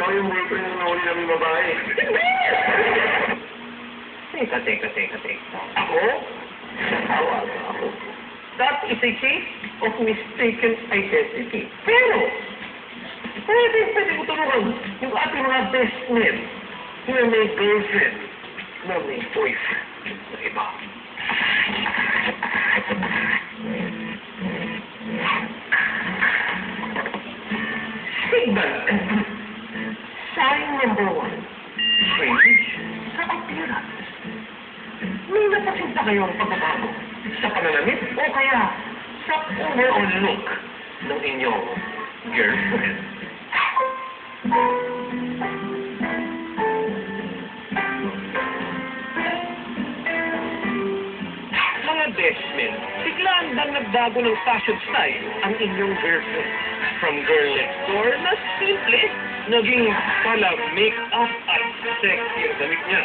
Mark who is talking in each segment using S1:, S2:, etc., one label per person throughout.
S1: Ikaw yung boyfriend na nahuli namin babae.
S2: Teka. Ako? Natawa ba ako? That is a case of mistaken identity. Pero, pwede ko tulungan yung ating mga best men na may girlfriend, na may boyfriend na iba. Signal. Sign number 1. Strange sa appearance. May napasin pa kayong pagbabago sa pananamit o kaya sa overall look ng inyong girlfriend. Mga best men, biglaan bang nagbago ng fashion style ang inyong girlfriend? From girl next door na simple, naging pala make-up at sexy ang damit niya.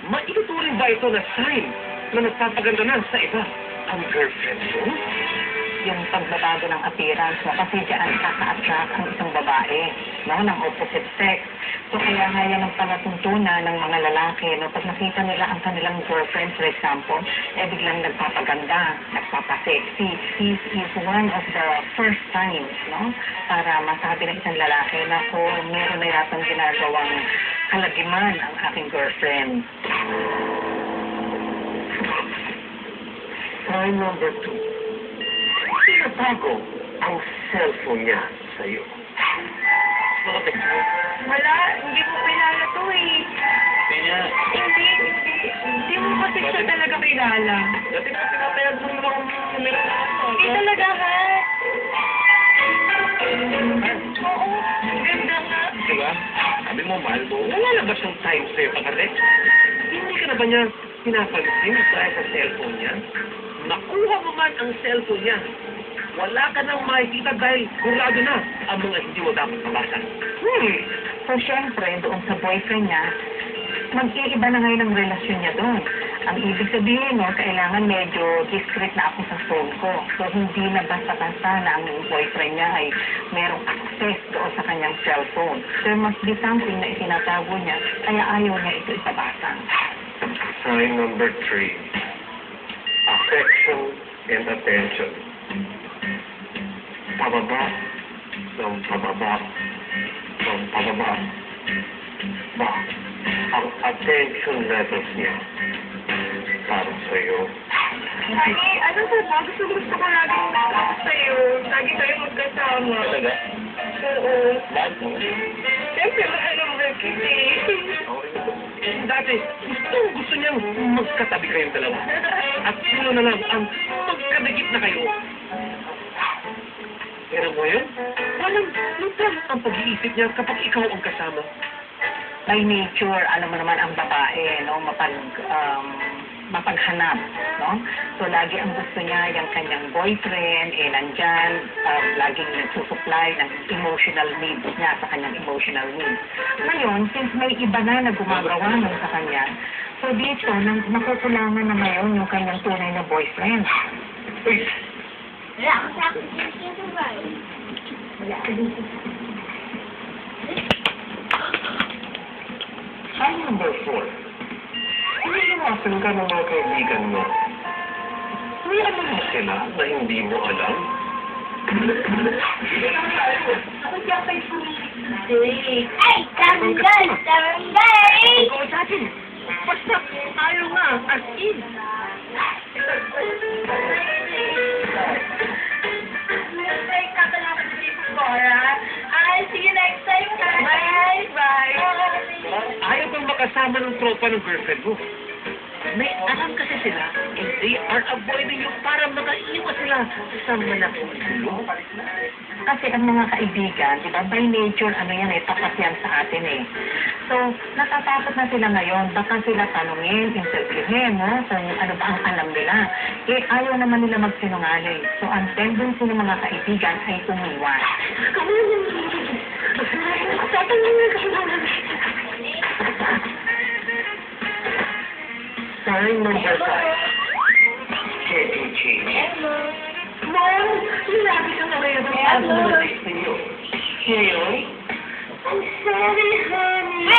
S2: Maituturing ba ito na sign na nagpapaganda na sa iba ang girlfriend mo?
S3: Yung pagbabago ng appearance mo kasi diyan kaka-attract ang isang babae, no, ng opposite sex. So kaya nga yan ang panatuntunan ng mga lalaki, no, pag nakita nila ang kanilang girlfriend, for example, biglang nagpapaganda, nagpapasexy. This is one of the first signs, no, para masabi ng isang lalaki na kung meron na yatang ginagawang kalagiman ang aking girlfriend.
S2: Sign number 2. Pinatago ang cellphone niya sa'yo. Bakit?
S4: Wala, hindi ko kilala to eh.
S2: Kaya,
S4: Hindi mo kasi siya talaga kilala.
S2: dati na pinapayag mo yung mga numero na ito.
S4: Hindi talaga ha. Oo, ganda nga.
S2: Diba? Sabi mo, mahal mo, wala na ba siyang time sa'yo pagkalit? Hindi ka na ba niya pinapansin dahil sa cellphone niya? Nakuha mo man ang cellphone niya. Wala ka nang makikita dahil kurado na ang mga hindi mo dapat mabasa.
S3: So syempre, doon sa boyfriend niya, mag-iiba na ngayon ang relasyon niya doon. Ang ibig sabihin, no, kailangan medyo discreet na ako sa phone ko. So hindi na basta-basta na ang boyfriend niya ay merong access doon sa kanyang cellphone. There must be something na itinatago niya, kaya ayaw niya ito ipabasa.
S2: Sign number 3. Affection and attention. Pababa ng pababa ng pababa. Ba, ang attention levels niya para sa'yo.
S4: Lagi, ano ba? Gusto ko laging magkasama sa'yo. Lagi tayo magkasama.
S2: Talaga?
S4: Oo.
S2: Bakit mo?
S4: Siyempre, mahal ang kita eh.
S2: Dati, gusto niyang magkatabi kayong dalawa. At puno na lang ang magkadagit na kayo. Pero ngayon, walang lutas ang pag-iisip niya kapag ikaw ang kasama.
S3: By nature, alam mo naman ang babae, no, mapaghanap, no? So lagi ang gusto niya yung kanyang boyfriend, nandyan, laging nagsusupply ng emotional needs niya sa kanyang emotional needs. Ngayon, since may iba na gumagawa nun sa kanya, so dito, nakukulangan na ngayon yung kanyang tunay na boyfriend.
S2: Uy!
S4: Wala ako sa akin. Wala ako dito.
S2: Sign number 4. Iniiwasan ka ng mga kaibigan mo. May alam mo sila na hindi mo alam?
S4: Ako siya kay Pumili. Ay, tanggal! Tanggal!
S2: Ikaw sa atin! Basta ayaw nga, as in!
S4: May katanungan sa dito, Cora. Ay, see you next time. Bye! Bye!
S2: Ayaw kang makasama ng tropa ng girlfriend mo. May alam kasi sila and they are avoiding you para makaiwas sila sa malaking gulo.
S3: Kasi ang mga kaibigan, di ba, by nature, ano yan tapat yan sa atin So, natatakot na sila ngayon. Baka sila tanungin, interviewin, no? Kung ano ba ang alam nila. Ayaw naman nila magsinungaling. So, ang tendency ng mga kaibigan ay umiwas.
S2: Sign number 5. Schedule change. Mom, sinabi ka na ngayon ang ano na ninyo. Ngayon,
S4: I'm sorry, honey.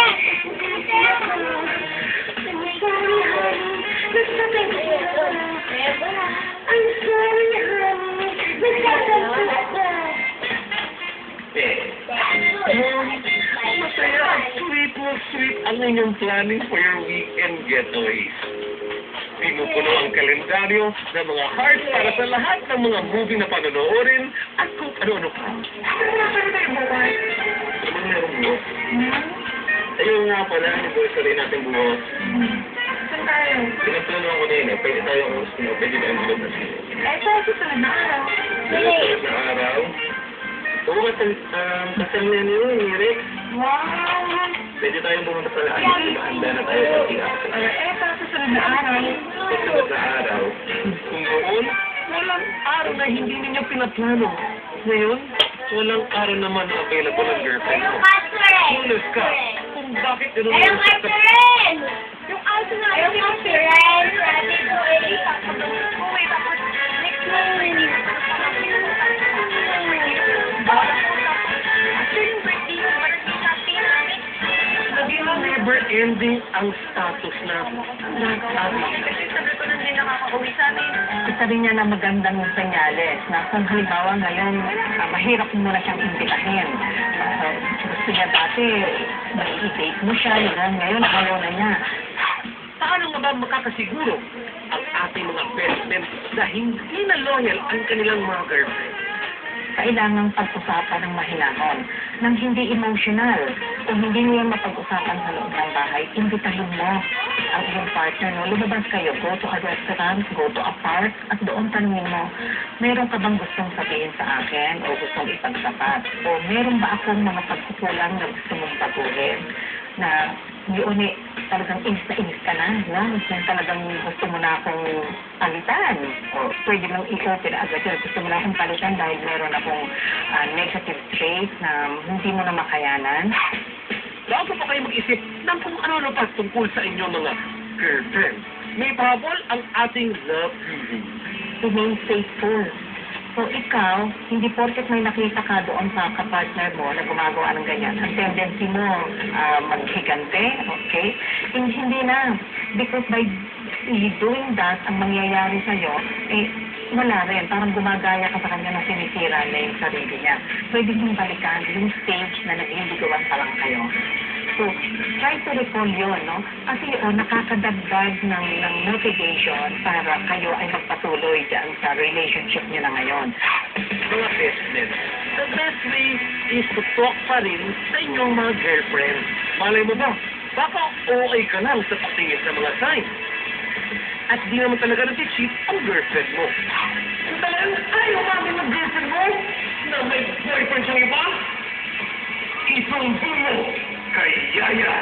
S4: I'm sorry, honey. Nasaktan kita. I'm sorry, honey. Nasaktan kita.
S2: Masaya, sweet mo, sweet ang inyong planning for your weekend getaways. Pinupuno ang kalendaryo ng mga hearts para sa lahat ng mga movie na panonoorin at kung ano-ano pa. Anong meron mo? Ayun nga pala, anniversary natin bukas.
S3: Saan tayo?
S2: Pinagtanong ako na yun eh, pwede tayong pwede tayong mag-kasi.
S3: Ito, susunod na araw.
S2: Susunod na araw. Oo, kasal na yun, Eric.
S3: Wow!
S2: Pwede tayong pumunta sa lahat. Handa na tayo sa tiyak.
S3: Ito, susunod na araw.
S2: Susunod na araw. Kung noon, walang araw na hindi ninyo pinaplano. Ngayon, walang araw naman na available ang girlfriend mo. Clueless ka kung bakit gano'n
S4: Ayong
S2: yung
S4: Arthur! Yung Arthur na ayong Arthur! Sabi ko eh, uwi tapos next morning. After yung birthday shopping namin.
S2: naging never-ending ang status na nag-ari.
S4: Kasi sabi ko nung din nakaka-uwi sa amin.
S3: Isa rin niya na magandang senyales na kung halimbawa ngayon, mahirap mo na siyang imbitahin. Gusto niya dati, may i-date mo siya, yun. Ngayon, ayaw na niya.
S2: Paano nga ba makakasiguro ang ating mga best men na hindi na loyal ang kanilang mga girlfriend?
S3: Kailangang pag-usapan ng mahinahon, ng hindi emotional. Kung hindi niyo mapag-usapan sa loob ng bahay, imbitahin mo ang iyong partner. No? Lumabas kayo, go to a restaurant, go to a park, at doon tanungin mo, meron ka bang gustong sabihin sa akin o gustong ipagsapat? O meron ba akong mga pagkukulang na gusto mong baguhin? Na yun eh, talagang inis ka na, no? Yan talagang gusto mo na akong palitan. O pwede mong i-open agad yun. Gusto mo na akong palitan dahil meron akong negative trait na hindi mo na makayanan.
S2: Bago pa kayo mag-isip ng kung ano-ano pa tungkol sa inyong mga girlfriend, may pahabol ang ating love reading.
S3: Remain faithful. So ikaw, hindi porket may nakita ka doon sa kapartner mo na gumagawa ng ganyan, ang tendency mo maghigante, okay? Hindi na. Because by doing that, ang mangyayari sa'yo, wala rin. Parang gumagaya ka sa kanya na sinisira na yung sarili niya. Pwede mong balikan yung stage na nag-indigawan pa lang kayo. So, try to recall yun, no? Kasi nakakadagdag ng motivation para kayo ay magpatuloy dyan sa relationship niyo na ngayon.
S2: Mga best men, the best way is to talk pa rin sa inyong mga girlfriend. Malay mo ba, baka okay ka lang sa patingin sa mga signs. At di naman talaga nag-cheat ang girlfriend mo. Ang talagang ayaw namin ng girlfriend mo na may boyfriend siyang iba. Isumbong mo kay Yaya.